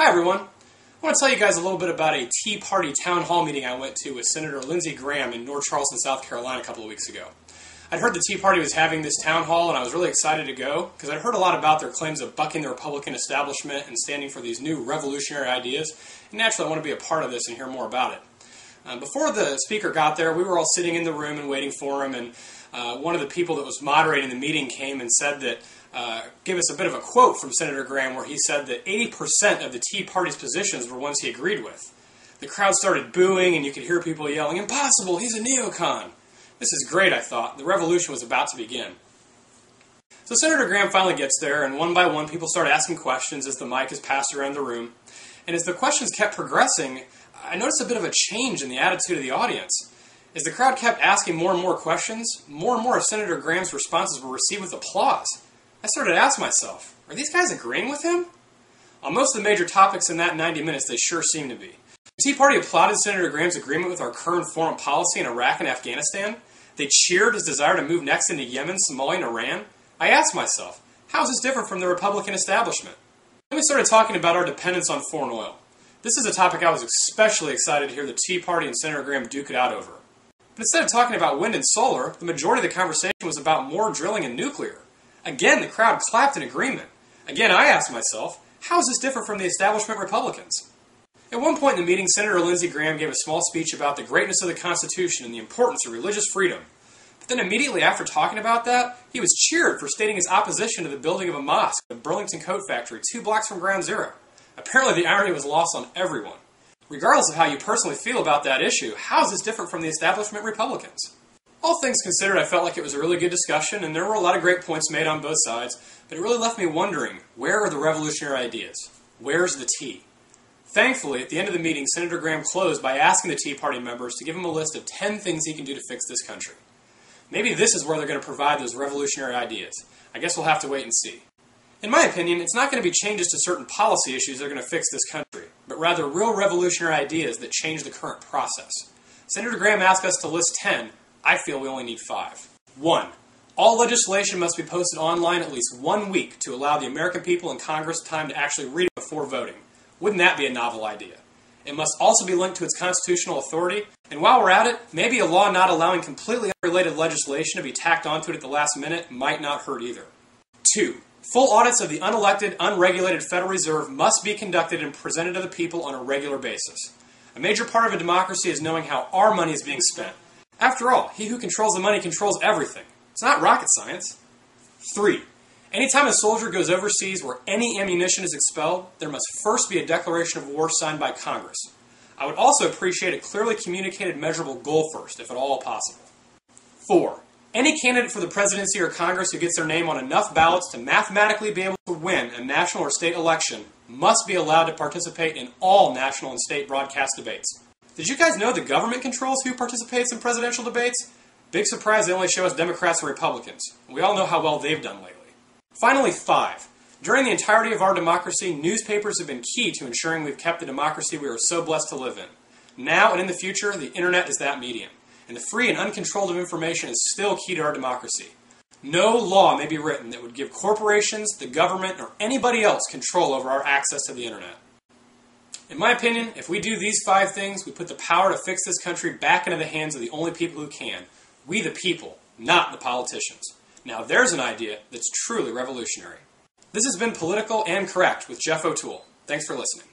Hi everyone. I want to tell you guys a little bit about a Tea Party town hall meeting I went to with Senator Lindsey Graham in North Charleston, South Carolina a couple of weeks ago. I'd heard the Tea Party was having this town hall and I was really excited to go because I'd heard a lot about their claims of bucking the Republican establishment and standing for these new revolutionary ideas, and naturally I want to be a part of this and hear more about it. Before the speaker got there, we were all sitting in the room and waiting for him, and one of the people that was moderating the meeting came and said that, gave us a bit of a quote from Senator Graham where he said that 80% of the Tea Party's positions were ones he agreed with. The crowd started booing and you could hear people yelling, "Impossible, he's a neocon." This is great, I thought. The revolution was about to begin. So Senator Graham finally gets there, and one by one people start asking questions as the mic is passed around the room. And as the questions kept progressing, I noticed a bit of a change in the attitude of the audience. As the crowd kept asking more and more questions, more and more of Senator Graham's responses were received with applause. I started to ask myself, are these guys agreeing with him? On most of the major topics in that 90 minutes, they sure seem to be. The Tea Party applauded Senator Graham's agreement with our current foreign policy in Iraq and Afghanistan. They cheered his desire to move next into Yemen, Somalia, and Iran. I asked myself, how is this different from the Republican establishment? Then we started talking about our dependence on foreign oil. This is a topic I was especially excited to hear the Tea Party and Senator Graham duke it out over. But instead of talking about wind and solar, the majority of the conversation was about more drilling and nuclear. Again, the crowd clapped in agreement. Again, I asked myself, how is this different from the establishment Republicans? At one point in the meeting, Senator Lindsey Graham gave a small speech about the greatness of the Constitution and the importance of religious freedom. But then immediately after talking about that, he was cheered for stating his opposition to the building of a mosque at the Burlington Coat Factory 2 blocks from Ground Zero. Apparently the irony was lost on everyone. Regardless of how you personally feel about that issue, how is this different from the establishment Republicans? All things considered, I felt like it was a really good discussion, and there were a lot of great points made on both sides, but it really left me wondering, where are the revolutionary ideas? Where's the tea? Thankfully, at the end of the meeting, Senator Graham closed by asking the Tea Party members to give him a list of 10 things he can do to fix this country. Maybe this is where they're going to provide those revolutionary ideas. I guess we'll have to wait and see. In my opinion, it's not going to be changes to certain policy issues that are going to fix this country, but rather real revolutionary ideas that change the current process. Senator Graham asked us to list 10. I feel we only need 5. 1. All legislation must be posted online at least 1 week to allow the American people and Congress time to actually read it before voting. Wouldn't that be a novel idea? It must also be linked to its constitutional authority, and while we're at it, maybe a law not allowing completely unrelated legislation to be tacked onto it at the last minute might not hurt either. 2. Full audits of the unelected, unregulated Federal Reserve must be conducted and presented to the people on a regular basis. A major part of a democracy is knowing how our money is being spent. After all, he who controls the money controls everything. It's not rocket science. 3. Anytime a soldier goes overseas where any ammunition is expelled, there must first be a declaration of war signed by Congress. I would also appreciate a clearly communicated measurable goal first, if at all possible. 4. Any candidate for the presidency or Congress who gets their name on enough ballots to mathematically be able to win a national or state election must be allowed to participate in all national and state broadcast debates. Did you guys know the government controls who participates in presidential debates? Big surprise, they only show us Democrats and Republicans. We all know how well they've done lately. Finally, 5. During the entirety of our democracy, newspapers have been key to ensuring we've kept the democracy we are so blessed to live in. Now and in the future, the internet is that medium, and the free and uncontrolled of information is still key to our democracy. No law may be written that would give corporations, the government, or anybody else control over our access to the internet. In my opinion, if we do these 5 things, we put the power to fix this country back into the hands of the only people who can. We the people, not the politicians. Now there's an idea that's truly revolutionary. This has been Political and Correct with Jeff O'Toole. Thanks for listening.